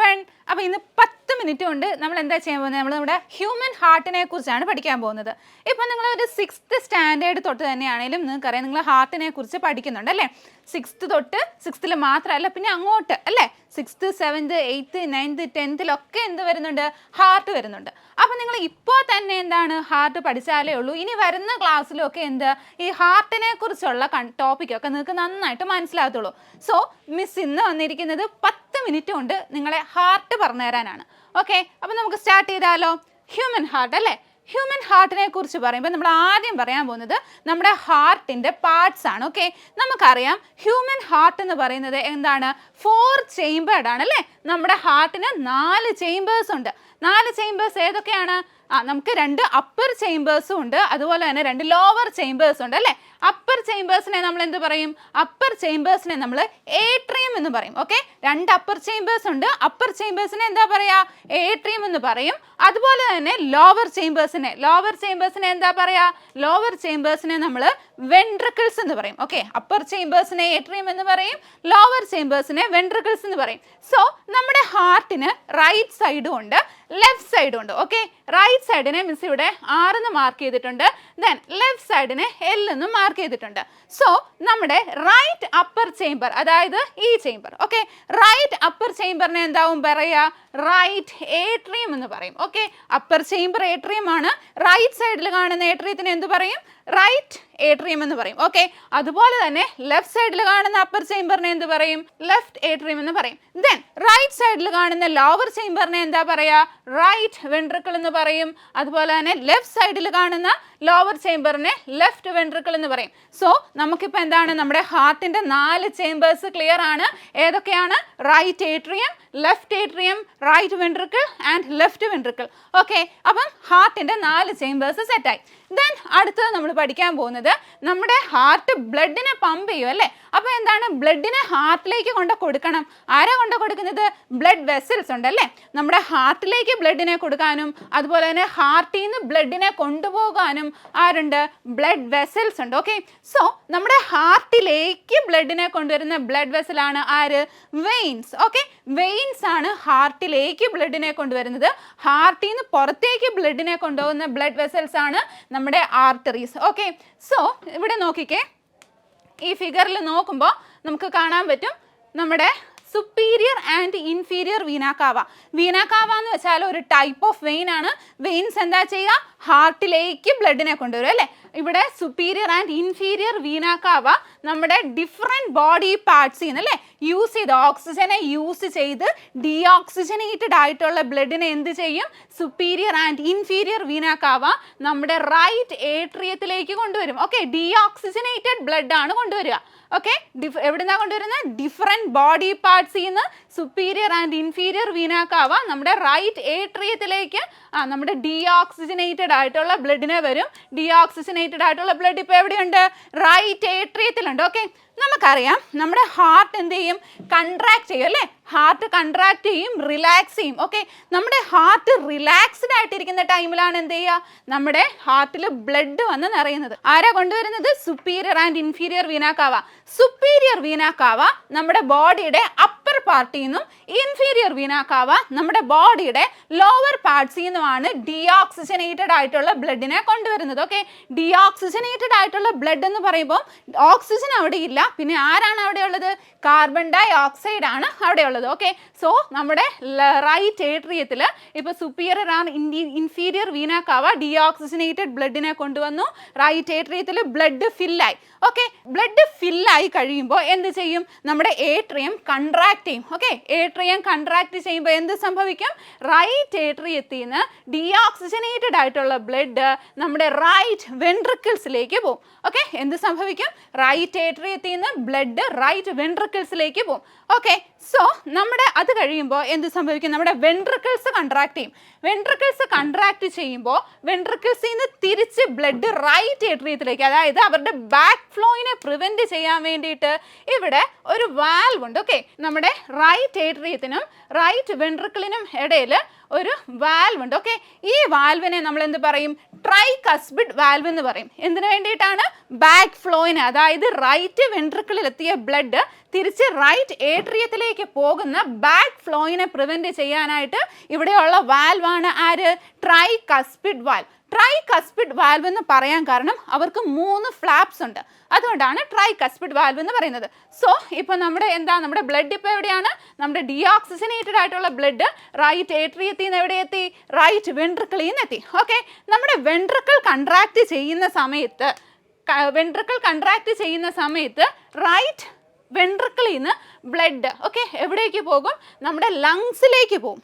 Everyone. അപ്പോൾ ഇന്ന് 10 minute കൊണ്ട് നമ്മൾ എന്താ ചെയ്യാൻ പോകുന്നത്? നമ്മൾ നമ്മുടെ ഹ്യൂമൻ ഹാർട്ടിനെ കുറിച്ചാണ് പഠിക്കാൻ പോകുന്നത്. ഇപ്പോൾ നിങ്ങൾ ഒരു 6th സ്റ്റാൻഡേർഡ് തൊട്ട് തന്നെയാണെങ്കിലും നിങ്ങൾക്കറിയാം, നിങ്ങൾ ഹാർട്ടിനെ കുറിച്ച് പഠിക്കുന്നുണ്ട് അല്ലേ? 6th തൊട്ട് 6th മാത്രമല്ല, പിന്നെ അങ്ങോട്ട് അല്ലേ, 6th 7th 8th 9th 10th എന്ത് വരുന്നുണ്ട്? ഹാർട്ട് വരുന്നുണ്ട്. അപ്പോൾ നിങ്ങൾ ഇപ്പോൾ തന്നെ എന്താണ് ഹാർട്ട് പഠിച്ചാലേ ഉള്ളൂ ഇനി വരുന്ന ക്ലാസ്സിലൊക്കെ എന്ത് ഈ ഹാർട്ടിനെ കുറിച്ചുള്ള ടോപ്പിക്കൊക്കെ നിങ്ങൾക്ക് നന്നായിട്ട് മനസ്സിലാകത്തുള്ളൂ. സോ മിസ് ഇന്ന് വന്നിരിക്കുന്നത് 10 മിനിറ്റ് കൊണ്ട് നിങ്ങളെ ഹാർട്ട് പറഞ്ഞു തരാനാണ്. ഓക്കെ, അപ്പോൾ നമുക്ക് സ്റ്റാർട്ട് ചെയ്താലോ? ഹ്യൂമൻ ഹാർട്ട് അല്ലേ? ഹ്യൂമൻ ഹാർട്ടിനെ കുറിച്ച് പറയുമ്പോൾ നമ്മൾ ആദ്യം പറയാൻ പോകുന്നത് നമ്മുടെ ഹാർട്ടിൻ്റെ പാർട്സ് ആണ്. ഓക്കെ, നമുക്കറിയാം ഹ്യൂമൻ ഹാർട്ട് എന്ന് പറയുന്നത് എന്താണ്? 4 ചേമ്പേർഡ് ആണ് അല്ലേ? നമ്മുടെ ഹാർട്ടിന് 4 ചേമ്പേഴ്സ് ഉണ്ട്. 4 ചേമ്പേഴ്സ് ഏതൊക്കെയാണ്? നമുക്ക് 2 അപ്പർ ചേമ്പേഴ്സും ഉണ്ട്, അതുപോലെ തന്നെ 2 ലോവർ ചേമ്പേഴ്സും ഉണ്ട് അല്ലേ? അപ്പർ ചേമ്പേഴ്സിനെ നമ്മൾ എന്ത് പറയും? അപ്പർ ചേമ്പേഴ്സിനെ നമ്മൾ ഏട്രിയം എന്ന് പറയും. ഓക്കെ, 2 അപ്പർ ചേമ്പേഴ്സ് ഉണ്ട്. അപ്പർ ചേമ്പേഴ്സിനെ എന്താ പറയുക? ഏട്രിയം എന്ന് പറയും. അതുപോലെ തന്നെ ലോവർ ചേമ്പേഴ്സിനെ എന്താ പറയുക? ലോവർ ചേമ്പേഴ്സിനെ നമ്മൾ വെൻട്രിക്കിൾസ് എന്ന് പറയും. ഓക്കെ, അപ്പർ ചേമ്പേഴ്സിനെ ഏട്രിയം എന്ന് പറയും, ലോവർ ചേമ്പേഴ്സിനെ വെൻട്രിക്കിൾസ് എന്ന് പറയും. സോ നമ്മുടെ ഹാർട്ടിന് റൈറ്റ് സൈഡും ഉണ്ട്, ലെഫ്റ്റ് സൈഡും ഉണ്ട്. ഓക്കെ, റൈറ്റ് സൈഡിനെ മിസ് ഇവിടെ 6 എന്ന് മാർക്ക് ചെയ്തിട്ടുണ്ട്, ദെൻ ലെഫ്റ്റ് സൈഡിനെ L എന്നും മാർക്ക് ചെയ്തിട്ടുണ്ട്. സോ നമ്മുടെ റൈറ്റ് അപ്പർ ചേമ്പർ, അതായത് ഈ ചേമ്പർ, ഓക്കെ, റൈറ്റ് അപ്പർ ചേമ്പറിനെ എന്താവും പറയുക? റൈറ്റ് ഏട്രിയം എന്ന് പറയും. ഓക്കെ, അപ്പർ ചേമ്പർ ഏട്രിയം ആണ്. റൈറ്റ് സൈഡിൽ കാണുന്ന ഏട്രിയത്തിന് എന്ത് പറയും? റൈറ്റ് ഏട്രിയം എന്ന് പറയും. ഓക്കെ, അതുപോലെ തന്നെ ലെഫ്റ്റ് സൈഡിൽ കാണുന്ന അപ്പർ ചേമ്പറിനെ എന്ത് പറയും? ലെഫ്റ്റ് ഏട്രിയം എന്ന് പറയും. ദെൻ റൈറ്റ് സൈഡിൽ കാണുന്ന ലോവർ ചേമ്പറിനെ എന്താ പറയുക? റൈറ്റ് വെൻട്രിക്കിൾ എന്ന് പറയും. അതുപോലെ തന്നെ ലെഫ്റ്റ് സൈഡിൽ കാണുന്ന ലോവർ ചേമ്പറിനെ ലെഫ്റ്റ് വെൻട്രിക്കിൾ എന്ന് പറയും. സോ നമുക്കിപ്പോൾ എന്താണ്? നമ്മുടെ ഹാർട്ടിൻ്റെ 4 ചേമ്പേഴ്സ് ക്ലിയർ ആണ്. ഏതൊക്കെയാണ്? Right atrium, left atrium, right ventricle and left ventricle. Okay, അപ്പം ഹാർട്ടിൻ്റെ 4 ചേമ്പേഴ്സ് സെറ്റായി. ദെൻ അടുത്തത് നമ്മൾ പഠിക്കാൻ പോകുന്നത് നമ്മുടെ ഹാർട്ട് ബ്ലഡിനെ പമ്പ് ചെയ്യും അല്ലേ? അപ്പോൾ എന്താണ്? ബ്ലഡിനെ ഹാർട്ടിലേക്ക് കൊടുക്കണം. ആരാ കൊടുക്കുന്നത്? ബ്ലഡ് വെസൽസ് ഉണ്ടല്ലേ? നമ്മുടെ ഹാർട്ടിലേക്ക് ബ്ലഡിനെ കൊടുക്കാനും അതുപോലെ തന്നെ ഹാർട്ടിൽ നിന്ന് ബ്ലഡിനെ കൊണ്ടുപോകാനും ആരുണ്ട്? ബ്ലഡ് വെസൽസ് ഉണ്ട്. ഓക്കെ, സോ നമ്മുടെ ഹാർട്ടിലേക്ക് ബ്ലഡിനെ കൊണ്ടുവരുന്ന ബ്ലഡ് വെസലാണ് ആര്? വെയിൻസ്. ഓക്കെ, വെയിൻസ് ആണ് ഹാർട്ടിലേക്ക് ബ്ലഡിനെ കൊണ്ടുവരുന്നത്. ഹാർട്ടിൽ നിന്ന് പുറത്തേക്ക് ബ്ലഡിനെ കൊണ്ടുപോകുന്ന ബ്ലഡ് വെസൽസ് ആണ് നമ്മുടെ ആർട്ടറീസ്. ഓക്കെ, സോ ഇവിടെ നോക്കിക്കേ, ഈ ഫിഗറിൽ നോക്കുമ്പോൾ നമുക്ക് കാണാൻ പറ്റും നമ്മുടെ സുപ്പീരിയർ ആൻഡ് ഇൻഫീരിയർ വീനാക്കാവ. വീനാക്കാവ എന്ന് വെച്ചാൽ ഒരു ടൈപ്പ് ഓഫ് വെയിൻ ആണ്. വെയിൻസ് എന്താ ചെയ്യുക? ഹാർട്ടിലേക്ക് ബ്ലഡിനെ കൊണ്ടുവരും അല്ലേ? ഇവിടെ സുപ്പീരിയർ ആൻഡ് ഇൻഫീരിയർ വീനാക്കാവ നമ്മുടെ ഡിഫറെൻറ്റ് ബോഡി പാർട്സിൽ നിന്ന് അല്ലേ യൂസ് ചെയ്ത് ഓക്സിജനെ യൂസ് ചെയ്ത് ഡീഓക്സിജനേറ്റഡ് ആയിട്ടുള്ള ബ്ലഡിനെ എന്ത് ചെയ്യും? സുപ്പീരിയർ ആൻഡ് ഇൻഫീരിയർ വീനാക്കാവ നമ്മുടെ റൈറ്റ് ഏട്രിയത്തിലേക്ക് കൊണ്ടുവരും. ഓക്കെ, ഡീഓക്സിജനേറ്റഡ് ബ്ലഡ് ആണ് കൊണ്ടുവരിക. ഓക്കെ, എവിടുന്നാണ് കൊണ്ടുവരുന്നത്? ഡിഫറെൻറ്റ് ബോഡി പാർട്സിൽ നിന്ന് സുപ്പീരിയർ ആൻഡ് ഇൻഫീരിയർ വീനാക്കാവ നമ്മുടെ റൈറ്റ് ഏട്രിയത്തിലേക്ക് നമ്മുടെ ഡീഓക്സിജനേറ്റഡ് ആയിട്ടുള്ള ബ്ലഡിനെ വരും. ഡീഓക്സിജനേറ്റഡ് ആയിട്ടുള്ള ബ്ലഡ് ഇപ്പോൾ എവിടെയുണ്ട്? റൈറ്റ് ഏട്രിയത്തിലുണ്ട്. ഓക്കെ, നമുക്കറിയാം നമ്മുടെ ഹാർട്ട് എന്ത് ചെയ്യും? കൺട്രാക്ട് ചെയ്യും അല്ലേ? ഹാർട്ട് കൺട്രാക്ട് ചെയ്യും, റിലാക്സ് ചെയ്യും. ഓക്കെ, നമ്മുടെ ഹാർട്ട് റിലാക്സ്ഡ് ആയിട്ടിരിക്കുന്ന ടൈമിലാണ് എന്ത് ചെയ്യുക? നമ്മുടെ ഹാർട്ടിൽ ബ്ലഡ് വന്ന് നിറയുന്നത്. ആരാ കൊണ്ടുവരുന്നത്? Superior and inferior vena cava. Superior vena cava നമ്മുടെ ബോഡിയുടെ അപ്പർ പാർട്ടിൽ നിന്നും ഇൻഫീരിയർ വീനാക്കാവ നമ്മുടെ ബോഡിയുടെ ലോവർ പാർട്സിൽ നിന്നുമാണ് ഡീഓക്സിജനേറ്റഡ് ആയിട്ടുള്ള ബ്ലഡിനെ കൊണ്ടുവരുന്നത്. ഓക്കെ, ഡീഓക്സിജനേറ്റഡ് ആയിട്ടുള്ള ബ്ലഡ് എന്ന് പറയുമ്പോൾ ഓക്സിജൻ അവിടെ ഇല്ല, പിന്നെ ആരാണ് അവിടെ ഉള്ളത്? കാർബൺ ഡൈ ഓക്സൈഡ് ആണ് അവിടെ ഉള്ളത്. ഓക്കെ, സോ നമ്മുടെ റൈറ്റ് ഏട്രിയത്തിൽ ഇപ്പോൾ superior and inferior vena cava deoxygenated ബ്ലഡിനെ കൊണ്ടുവന്നു. റൈറ്റ് ഏട്രിയത്തിൽ ബ്ലഡ് ഫില്ലായി. ഓക്കെ, ബ്ലഡ് ഫില്ലായി കഴിയുമ്പോൾ എന്ത് ചെയ്യും? നമ്മുടെ ഏട്രിയം കൺട്രാക്ട് ചെയ്യും. ഓക്കെ, ഏട്രിയം കൺട്രാക്ട് ചെയ്യുമ്പോൾ എന്ത് സംഭവിക്കും? റൈറ്റ് ഏട്രിയത്തിൽ നിന്ന് ഡീഓക്സിജനേറ്റഡ് ആയിട്ടുള്ള ബ്ലഡ് നമ്മുടെ റൈറ്റ് വെൻട്രിക്കിൾസിലേക്ക് പോകും. ഓക്കെ, എന്ത് സംഭവിക്കും? റൈറ്റ് ഏട്രിയത്തിൽ നിന്ന് ബ്ലഡ് റൈറ്റ് വെൻട്രിക്കിൾസിലേക്ക് പോകും. ഓക്കെ, സോ നമ്മുടെ അത് കഴിയുമ്പോൾ എന്ത് സംഭവിക്കും? നമ്മുടെ വെൻട്രിക്കിൾസ് കൺട്രാക്ട് ചെയ്യും. വെൻട്രിക്കിൾസ് കൺട്രാക്ട് ചെയ്യുമ്പോൾ വെൻട്രിക്കിൾസിൽ നിന്ന് തിരിച്ച് ബ്ലഡ് റൈറ്റ് ഏട്രിയത്തിലേക്ക്, അതായത് അവരുടെ ബാക്ക് ഫ്ലോയിനെ പ്രിവെൻറ്റ് ചെയ്യാൻ വേണ്ടിയിട്ട് ഇവിടെ ഒരു വാൽവ് ഉണ്ട്. ഓക്കെ, നമ്മുടെ റൈറ്റ് ഏട്രിയത്തിനും റൈറ്റ് വെൻട്രിക്കിളിനും ഇടയിൽ ഒരു വാൽവ് ഉണ്ട്. ഓക്കെ, ഈ വാൽവിനെ നമ്മൾ എന്ത് പറയും? ട്രൈകസ്പിഡ് വാൽവ് എന്ന് പറയും. എന്തിനു വേണ്ടിയിട്ടാണ്? ബാക്ക് ഫ്ലോയിന്, അതായത് റൈറ്റ് വെൻട്രിക്കിളിൽ എത്തിയ ബ്ലഡ് തിരിച്ച് റൈറ്റ് ഏട്രിയത്തിലേക്ക് പോകുന്ന ബാക്ക് ഫ്ലോയിനെ പ്രിവെന്റ് ചെയ്യാനായിട്ട് ഇവിടെയുള്ള വാൽവാണ് ആര്? Tricuspid valve. ട്രൈകസ്പിഡ് വാൽവ് എന്ന് പറയാൻ കാരണം അവർക്ക് 3 ഫ്ലാപ്സ് ഉണ്ട്, അതുകൊണ്ടാണ് ട്രൈകസ്പിഡ് വാൽവ് എന്ന് പറയുന്നത്. സോ ഇപ്പോൾ നമ്മുടെ ബ്ലഡ് ഇപ്പോൾ എവിടെയാണ്? നമ്മുടെ ഡീഓക്സിജനേറ്റഡ് ആയിട്ടുള്ള ബ്ലഡ് റൈറ്റ് ഏട്രിയത്തിൽ നിന്ന് എവിടെ എത്തി? റൈറ്റ് വെൻട്രിക്കിളിൽ നിന്ന് എത്തി. ഓക്കെ, നമ്മുടെ വെൻട്രിക്കിൾ കൺട്രാക്ട് ചെയ്യുന്ന സമയത്ത് റൈറ്റ് വെൻട്രിക്കിളിൽ നിന്ന് ബ്ലഡ് എവിടേക്ക് പോകും? നമ്മുടെ ലങ്സിലേക്ക് പോകും.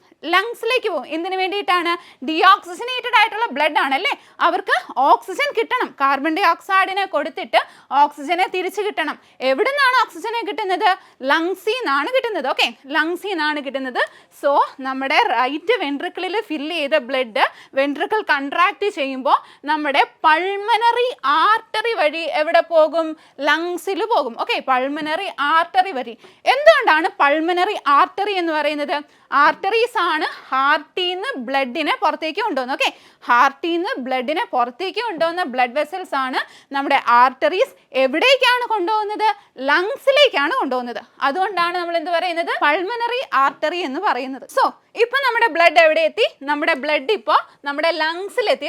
എന്തിനു വേണ്ടിയിട്ടാണ്? ഡീഓക്സിജനേറ്റഡ് ആയിട്ടുള്ള ബ്ലഡ് ആണല്ലേ, അവർക്ക് ഓക്സിജൻ കിട്ടണം. കാർബൺ ഡൈ ഓക്സൈഡിനെ കൊടുത്തിട്ട് ഓക്സിജനെ തിരിച്ചു കിട്ടണം. എവിടെ നിന്നാണ് ഓക്സിജനെ കിട്ടുന്നത്? ലങ്സിൽ നിന്നാണ് കിട്ടുന്നത്. ലങ്സിൽ നിന്നാണ് കിട്ടുന്നത്. സോ നമ്മുടെ റൈറ്റ് വെൻട്രിക്കിളിൽ ഫില്ല് ചെയ്ത ബ്ലഡ് വെൻട്രിക്കിൾ കൺട്രാക്ട് ചെയ്യുമ്പോൾ നമ്മുടെ പൾമനറി ആർട്ടറി വഴി എവിടെ പോകും? ലങ്സിൽ പോകും. പൾമനറി ആർട്ടറി വഴി. എന്തുകൊണ്ടാണ് പൾമനറി ആർട്ടറി എന്ന് പറയുന്നത്? ആർട്ടറീസ് ആണ് ഹാർട്ടിൽ നിന്ന് ബ്ലഡിനെ പുറത്തേക്ക് കൊണ്ടുപോകുന്നത്. ഹാർട്ടിൽ നിന്ന് ബ്ലഡിനെ പുറത്തേക്ക് കൊണ്ടുപോകുന്ന ബ്ലഡ് വെസൽസ് ആണ് നമ്മുടെ ആർട്ടറീസ്. എവിടേക്കാണ് കൊണ്ടുപോകുന്നത്? ലങ്സിലേക്കാണ് കൊണ്ടുപോകുന്നത്. അതുകൊണ്ടാണ് നമ്മൾ എന്ത് പറയുന്നത്? പൾമനറി ആർട്ടറി എന്ന് പറയുന്നത്. സോ ഇപ്പൊ നമ്മുടെ ബ്ലഡ് എവിടെ എത്തി? നമ്മുടെ ബ്ലഡ് ഇപ്പോൾ നമ്മുടെ ലങ്സിലെത്തി.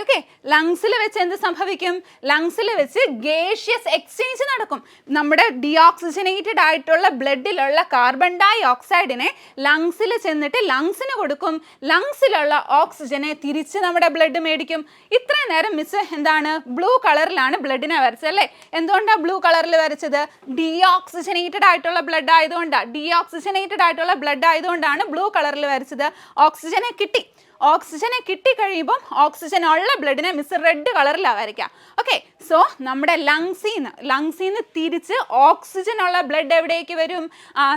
ലങ്സിൽ വെച്ച് എന്ത് സംഭവിക്കും? ലങ്സിൽ വെച്ച് ഗേഷ്യസ് എക്സ്ചേഞ്ച് നടക്കും. നമ്മുടെ ഡീഓക്സിജനേറ്റഡ് ആയിട്ടുള്ള ബ്ലഡിലുള്ള കാർബൺ ഡൈ ഓക്സൈഡിനെ ലങ്സിൽ ചെന്നിട്ട് ലങ്സിന് കൊടുക്കും. ലങ്സിലുള്ള ഓക്സിജനെ തിരിച്ച് നമ്മുടെ ബ്ലഡ് മേടിക്കും. ഇത്രയും നേരം മിസ് എന്താണ്? ബ്ലൂ കളറിലാണ് ബ്ലഡിനെ വരച്ചത് അല്ലേ? എന്തുകൊണ്ടാണ് ബ്ലൂ കളറിൽ വരച്ചത്? ഡീഓക്സിജനേറ്റഡ് ആയിട്ടുള്ള ബ്ലഡ് ആയതുകൊണ്ടാണ് ബ്ലൂ കളറിൽ വരച്ചത്. ഓക്സിജനെ കിട്ടിക്കഴിയുമ്പം ഓക്സിജൻ ഉള്ള ബ്ലഡിനെ മിസ് റെഡ് കളറിലാണ് വരയ്ക്കുക. സോ നമ്മുടെ ലങ്സിൽ നിന്ന് തിരിച്ച് ഓക്സിജൻ ഉള്ള ബ്ലഡ് എവിടേക്ക് വരും?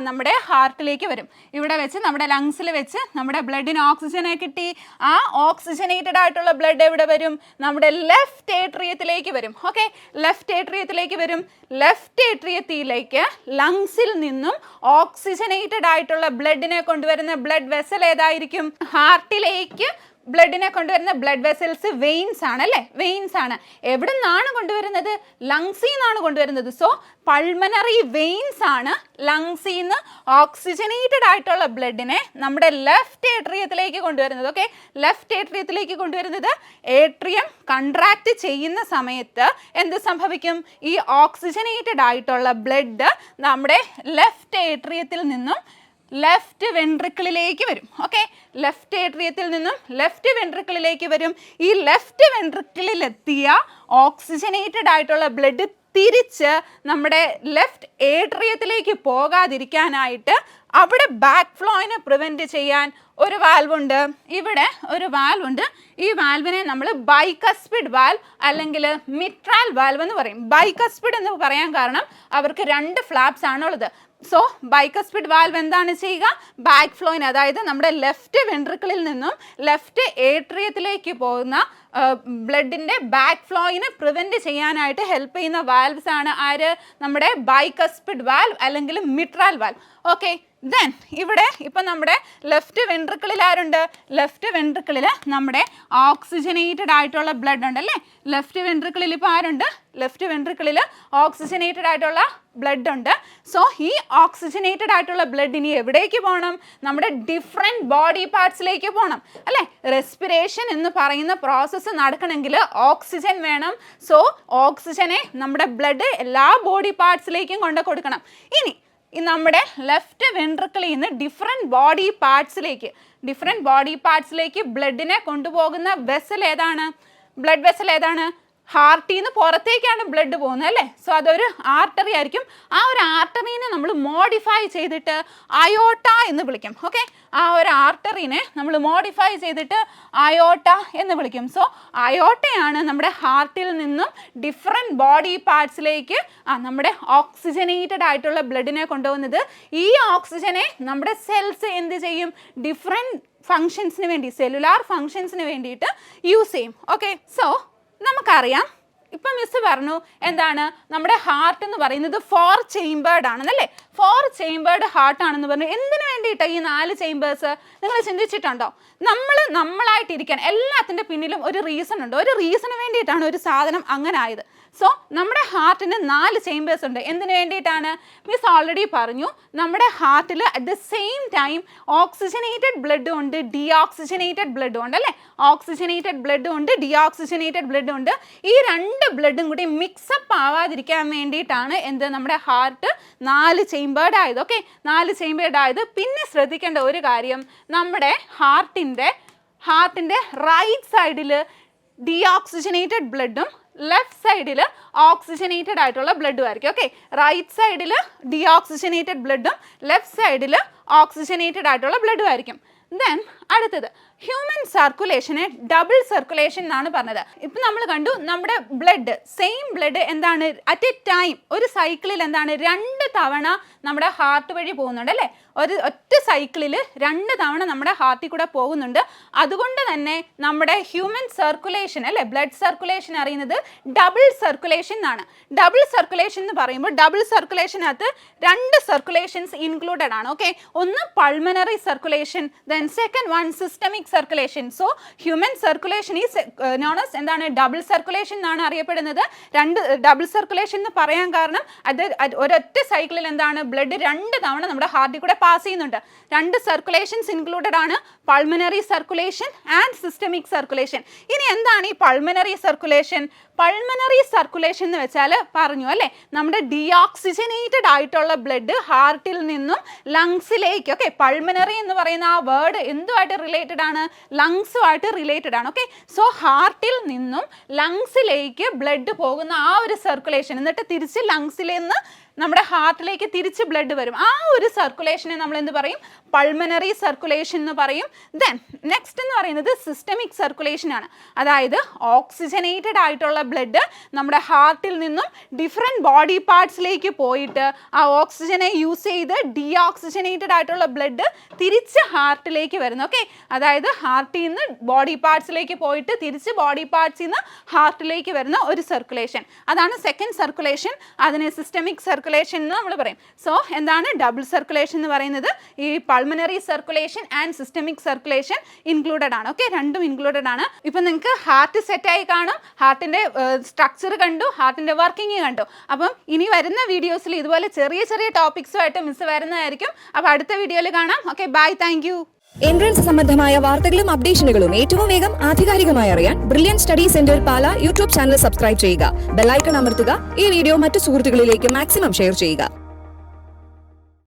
നമ്മുടെ ഹാർട്ടിലേക്ക് വരും. ഇവിടെ വെച്ച് നമ്മുടെ ലങ്സിൽ വെച്ച് നമ്മുടെ ബ്ലഡിന് ഓക്സിജനെ കിട്ടി. ആ ഓക്സിജനേറ്റഡ് ആയിട്ടുള്ള ബ്ലഡ് എവിടെ വരും? നമ്മുടെ ലെഫ്റ്റ് ഏട്രിയത്തിലേക്ക് വരും. ലെഫ്റ്റ് ഏട്രിയത്തിലേക്ക് ലങ്സിൽ നിന്നും ഓക്സിജനേറ്റഡ് ആയിട്ടുള്ള ബ്ലഡിനെ കൊണ്ടുവരുന്ന ബ്ലഡ് വെസൽ ഏതായിരിക്കും? ഹാർട്ടിലേക്ക് ബ്ലഡിനെ കൊണ്ടുവരുന്ന ബ്ലഡ് വെസൽസ് വെയിൻസ് ആണ് അല്ലേ? എവിടെ നിന്നാണ് കൊണ്ടുവരുന്നത്? ലങ്സിൽ നിന്നാണ് കൊണ്ടുവരുന്നത്. സോ പൾമനറി വെയിൻസ് ആണ് ലങ്സിൽ നിന്ന് ഓക്സിജനേറ്റഡ് ആയിട്ടുള്ള ബ്ലഡിനെ നമ്മുടെ ലെഫ്റ്റ് ഏട്രിയത്തിലേക്ക് കൊണ്ടുവരുന്നത്. ഏട്രിയം കൺട്രാക്ട് ചെയ്യുന്ന സമയത്ത് എന്ത് സംഭവിക്കും? ഈ ഓക്സിജനേറ്റഡ് ആയിട്ടുള്ള ബ്ലഡ് നമ്മുടെ ലെഫ്റ്റ് ഏട്രിയത്തിൽ നിന്നും ലെഫ്റ്റ് വെൻട്രിക്കിളിലേക്ക് വരും. ലെഫ്റ്റ് ഏട്രിയത്തിൽ നിന്നും ലെഫ്റ്റ് വെൻട്രിക്കിളിലേക്ക് വരും. ഈ ലെഫ്റ്റ് വെൻട്രിക്കിളിലെത്തിയ ഓക്സിജനേറ്റഡ് ആയിട്ടുള്ള ബ്ലഡ് തിരിച്ച് നമ്മുടെ ലെഫ്റ്റ് ഏട്രിയത്തിലേക്ക് പോകാതിരിക്കാനായിട്ട് അവിടെ ബാക്ക് ഫ്ലോയിനെ പ്രിവെൻറ്റ് ചെയ്യാൻ ഒരു വാൽവുണ്ട്. ഇവിടെ ഒരു വാൽവുണ്ട്. ഈ വാൽവിനെ നമ്മൾ ബൈകസ്പിഡ് വാൽവ് അല്ലെങ്കിൽ മിട്രാൽ വാൽവ് എന്ന് പറയും. ബൈകസ്പിഡ് എന്ന് പറയാൻ കാരണം അവർക്ക് 2 ഫ്ലാപ്സ് ആണുള്ളത്. സോ ബൈകസ്പിഡ് വാൽവ് എന്താണ് ചെയ്യുക? ബാക്ക് ഫ്ലോയിന്, അതായത് നമ്മുടെ ലെഫ്റ്റ് വെൻട്രിക്കിളിൽ നിന്നും ലെഫ്റ്റ് ഏട്രിയത്തിലേക്ക് പോകുന്ന ബ്ലഡിൻ്റെ ബാക്ക് ഫ്ലോയിന് പ്രിവെൻറ്റ് ചെയ്യാനായിട്ട് ഹെൽപ്പ് ചെയ്യുന്ന വാൽവ്സ് ആണ് ആര്? നമ്മുടെ ബൈകസ്പിഡ് വാൽവ് അല്ലെങ്കിൽ മിട്രാൽ വാൽവ്. ദെൻ ഇവിടെ ഇപ്പം നമ്മുടെ ലെഫ്റ്റ് വെൻട്രിക്കിളിൽ ആരുണ്ട്? ലെഫ്റ്റ് വെൻട്രിക്കിളിൽ നമ്മുടെ ഓക്സിജനേറ്റഡ് ആയിട്ടുള്ള ബ്ലഡ് ഉണ്ടല്ലേ? ലെഫ്റ്റ് വെൻട്രിക്കിളിൽ ഇപ്പോൾ ആരുണ്ട്? ലെഫ്റ്റ് വെൻട്രിക്കിളിൽ ഓക്സിജനേറ്റഡ് ആയിട്ടുള്ള ബ്ലഡ് ഉണ്ട്. സോ ഈ ഓക്സിജനേറ്റഡ് ആയിട്ടുള്ള ബ്ലഡ് ഇനി എവിടേക്ക് പോകണം? നമ്മുടെ ഡിഫറെൻറ്റ് ബോഡി പാർട്സിലേക്ക് പോകണം അല്ലേ? റെസ്പിറേഷൻ എന്ന് പറയുന്ന പ്രോസസ്സ് നടക്കണമെങ്കിൽ ഓക്സിജൻ വേണം. സോ ഓക്സിജനെ നമ്മുടെ ബ്ലഡ് എല്ലാ ബോഡി പാർട്സിലേക്കും കൊണ്ട് കൊടുക്കണം. ഇനി നമ്മുടെ ലെഫ്റ്റ് വെൻട്രിക്കിളിൽ നിന്ന് ഡിഫറെൻറ്റ് ബോഡി പാർട്സിലേക്ക് ബ്ലഡിനെ കൊണ്ടുപോകുന്ന വെസൽ ഏതാണ്? ബ്ലഡ് വെസൽ ഏതാണ്? ഹാർട്ടിൽ നിന്ന് പുറത്തേക്കാണ് ബ്ലഡ് പോകുന്നത് അല്ലേ? സോ അതൊരു ആർട്ടറി ആയിരിക്കും. ആ ഒരു ആർട്ടറീനെ നമ്മൾ മോഡിഫൈ ചെയ്തിട്ട് അയോട്ട എന്ന് വിളിക്കും. ആ ഒരു ആർട്ടറീനെ നമ്മൾ മോഡിഫൈ ചെയ്തിട്ട് അയോട്ട എന്ന് വിളിക്കും. സോ അയോട്ടയാണ് നമ്മുടെ ഹാർട്ടിൽ നിന്നും ഡിഫറെൻറ്റ് ബോഡി പാർട്സിലേക്ക് നമ്മുടെ ഓക്സിജനേറ്റഡ് ആയിട്ടുള്ള ബ്ലഡിനെ കൊണ്ടുപോകുന്നത്. ഈ ഓക്സിജനെ നമ്മുടെ സെൽസ് എന്ത് ചെയ്യും? ഡിഫറെൻറ്റ് ഫങ്ഷൻസിന് വേണ്ടി, സെല്ലുലാർ ഫങ്ഷൻസിന് വേണ്ടിയിട്ട് യൂസ് ചെയ്യും. സോ നമുക്കറിയാം ഇപ്പം മിസ് പറഞ്ഞു എന്താണ് നമ്മുടെ ഹാർട്ട് എന്ന് പറയുന്നത് 4 ചേമ്പേർഡ് ആണെന്നല്ലേ. 4 ചേമ്പേർഡ് ഹാർട്ട് ആണെന്ന് പറഞ്ഞു. എന്തിനു വേണ്ടിയിട്ടാണ് ഈ 4 ചേമ്പേഴ്സ് നിങ്ങൾ ചിന്തിച്ചിട്ടുണ്ടോ? നമ്മളായിട്ടിരിക്കാൻ എല്ലാത്തിൻ്റെ പിന്നിലും ഒരു റീസൺ ഉണ്ട്. ഒരു റീസണ് വേണ്ടിയിട്ടാണ് ഒരു സാധനം അങ്ങനെ ആയത്. സോ നമ്മുടെ ഹാർട്ടിന് 4 ചേമ്പേഴ്സ് ഉണ്ട്. എന്തിനു വേണ്ടിയിട്ടാണ്? മിസ് ഓൾറെഡി പറഞ്ഞു, നമ്മുടെ ഹാർട്ടിൽ at the same time oxygenated ബ്ലഡും ഉണ്ട്, ഡീഓക്സിജനേറ്റഡ് ബ്ലഡും ഉണ്ട് അല്ലേ. ഓക്സിജനേറ്റഡ് ബ്ലഡും ഉണ്ട്, ഡീഓക്സിജനേറ്റഡ് ബ്ലഡും ഉണ്ട്. ഈ 2 ബ്ലഡും കൂടി മിക്സപ്പ് ആവാതിരിക്കാൻ വേണ്ടിയിട്ടാണ് എന്ത് നമ്മുടെ ഹാർട്ട് 4 ചേമ്പേർഡ് ആയത്. ഓക്കെ, 4 ചേമ്പേർഡ് ആയത്. പിന്നെ ശ്രദ്ധിക്കേണ്ട ഒരു കാര്യം, നമ്മുടെ ഹാർട്ടിൻ്റെ റൈറ്റ് സൈഡിൽ ഡീഓക്സിജനേറ്റഡ് ബ്ലഡും ലെഫ്റ്റ് സൈഡിൽ ഓക്സിജനേറ്റഡ് ആയിട്ടുള്ള ബ്ലഡും ആയിരിക്കും. ഓക്കെ, റൈറ്റ് സൈഡിൽ ഡീഓക്സിജനേറ്റഡ് ബ്ലഡും ലെഫ്റ്റ് സൈഡിൽ ഓക്സിജനേറ്റഡ് ആയിട്ടുള്ള ബ്ലഡും ആയിരിക്കും. ദെൻ അടുത്തത് ഹ്യൂമൻ സർക്കുലേഷനെ ഡബിൾ സർക്കുലേഷൻ എന്നാണ് പറഞ്ഞത്. ഇപ്പം നമ്മൾ കണ്ടു നമ്മുടെ ബ്ലഡ്, സെയിം ബ്ലഡ് എന്താണ് അറ്റ് എ ടൈം ഒരു സൈക്കിളിൽ എന്താണ് 2 തവണ നമ്മുടെ ഹാർട്ട് വഴി പോകുന്നുണ്ട് അല്ലേ. ഒറ്റ സൈക്കിളിൽ 2 തവണ നമ്മുടെ ഹാർട്ടിൽ കൂടെ പോകുന്നുണ്ട്. അതുകൊണ്ട് തന്നെ നമ്മുടെ ഹ്യൂമൻ സർക്കുലേഷൻ അല്ലേ, ബ്ലഡ് സർക്കുലേഷൻ അറിയുന്നത് ഡബിൾ സർക്കുലേഷൻ എന്നാണ്. ഡബിൾ സർക്കുലേഷൻ എന്ന് പറയുമ്പോൾ ഡബിൾ സർക്കുലേഷനകത്ത് 2 സർക്കുലേഷൻസ് ഇൻക്ലൂഡഡ് ആണ്. ഓക്കെ, ഒന്ന് pulmonary circulation, then second one systemic circulation. So human circulation is known as എന്താണ് ഡബിൾ സർക്കുലേഷൻ എന്നാണ് അറിയപ്പെടുന്നത്. ഡബിൾ സർക്കുലേഷൻ എന്ന് പറയാൻ കാരണം അത് ഒരൊറ്റ സൈക്കിളിൽ എന്താണ് ബ്ലഡ് 2 തവണ നമ്മുടെ ഹാർട്ടിൽ കൂടെ പാസ് ചെയ്യുന്നുണ്ട്. 2 സർക്കുലേഷൻസ് ഇൻക്ലൂഡഡ് ആണ്, pulmonary circulation and systemic circulation. ഇനി എന്താണ് ഈ പൾമനറി സർക്കുലേഷൻ? പൾമനറി സർക്കുലേഷൻ എന്ന് വെച്ചാൽ പറഞ്ഞു അല്ലേ, നമ്മുടെ ഡീഓക്സിജനേറ്റഡ് ആയിട്ടുള്ള ബ്ലഡ് ഹാർട്ടിൽ നിന്നും ലങ്സിലേക്ക്. ഓക്കെ, പൾമനറി എന്ന് പറയുന്ന ആ വേർഡ് എന്തുമായിട്ട് റിലേറ്റഡ് ആണ്? ലങ്സുമായിട്ട് റിലേറ്റഡ് ആണ്. ഓക്കെ, സോ ഹാർട്ടിൽ നിന്നും ലങ്സിലേക്ക് ബ്ലഡ് പോകുന്ന ആ ഒരു സർക്കുലേഷൻ, എന്നിട്ട് തിരിച്ച് ലങ്സിൽ നിന്ന് നമ്മുടെ ഹാർട്ടിലേക്ക് തിരിച്ച് ബ്ലഡ് വരും. ആ ഒരു സർക്കുലേഷനെ നമ്മൾ എന്ത് പറയും? പൾമനറി സർക്കുലേഷൻ എന്ന് പറയും. ദെൻ നെക്സ്റ്റ് എന്ന് പറയുന്നത് സിസ്റ്റമിക് സർക്കുലേഷൻ ആണ്. അതായത് ഓക്സിജനേറ്റഡ് ആയിട്ടുള്ള ബ്ലഡ് നമ്മുടെ ഹാർട്ടിൽ നിന്നും ഡിഫറെൻറ്റ് ബോഡി പാർട്സിലേക്ക് പോയിട്ട് ആ ഓക്സിജനെ യൂസ് ചെയ്ത് ഡീഓക്സിജനേറ്റഡ് ആയിട്ടുള്ള ബ്ലഡ് തിരിച്ച് ഹാർട്ടിലേക്ക് വരുന്നു. ഓക്കെ, അതായത് ഹാർട്ടിൽ നിന്ന് ബോഡി പാർട്സിലേക്ക് പോയിട്ട് തിരിച്ച് ബോഡി പാർട്സിൽ നിന്ന് ഹാർട്ടിലേക്ക് വരുന്ന ഒരു സർക്കുലേഷൻ, അതാണ് സെക്കൻഡ് സർക്കുലേഷൻ. അതിനെ സിസ്റ്റമിക് സർക്കുലേഷൻ എന്ന് നമ്മൾ പറയും. സോ എന്താണ് ഡബിൾ സർക്കുലേഷൻ എന്ന് പറയുന്നത്? ഈ pulmonary circulation and systemic circulation included ആണ്. ഓക്കെ, രണ്ടും ഇൻക്ലൂഡഡ് ആണ്. ഇപ്പം നിങ്ങൾക്ക് ഹാർട്ട് സെറ്റായി കാണും, ഹാർട്ടിൻ്റെ സ്ട്രക്ചർ കണ്ടു, ഹാർട്ടിൻ്റെ വർക്കിംഗ് കണ്ടു. അപ്പം ഇനി വരുന്ന വീഡിയോസിൽ ഇതുപോലെ ചെറിയ ചെറിയ ടോപ്പിക്സുമായിട്ട് മിസ് വരുന്നതായിരിക്കും. അപ്പോൾ അടുത്ത വീഡിയോയിൽ കാണാം. Okay, bye, thank you. Entrance സംബന്ധമായ വാർത്തകളും അപ്ഡേഷനുകളും ഏറ്റവും വേഗം ആധികാരികമായി അറിയാൻ brilliant study centre Pala YouTube channel subscribe ചെയ്യുക, ബെൽ ഐക്കൺ അമർത്തുക. ഈ വീഡിയോ മറ്റു സുഹൃത്തുക്കളിലേക്ക് മാക്സിമം ഷെയർ ചെയ്യുക.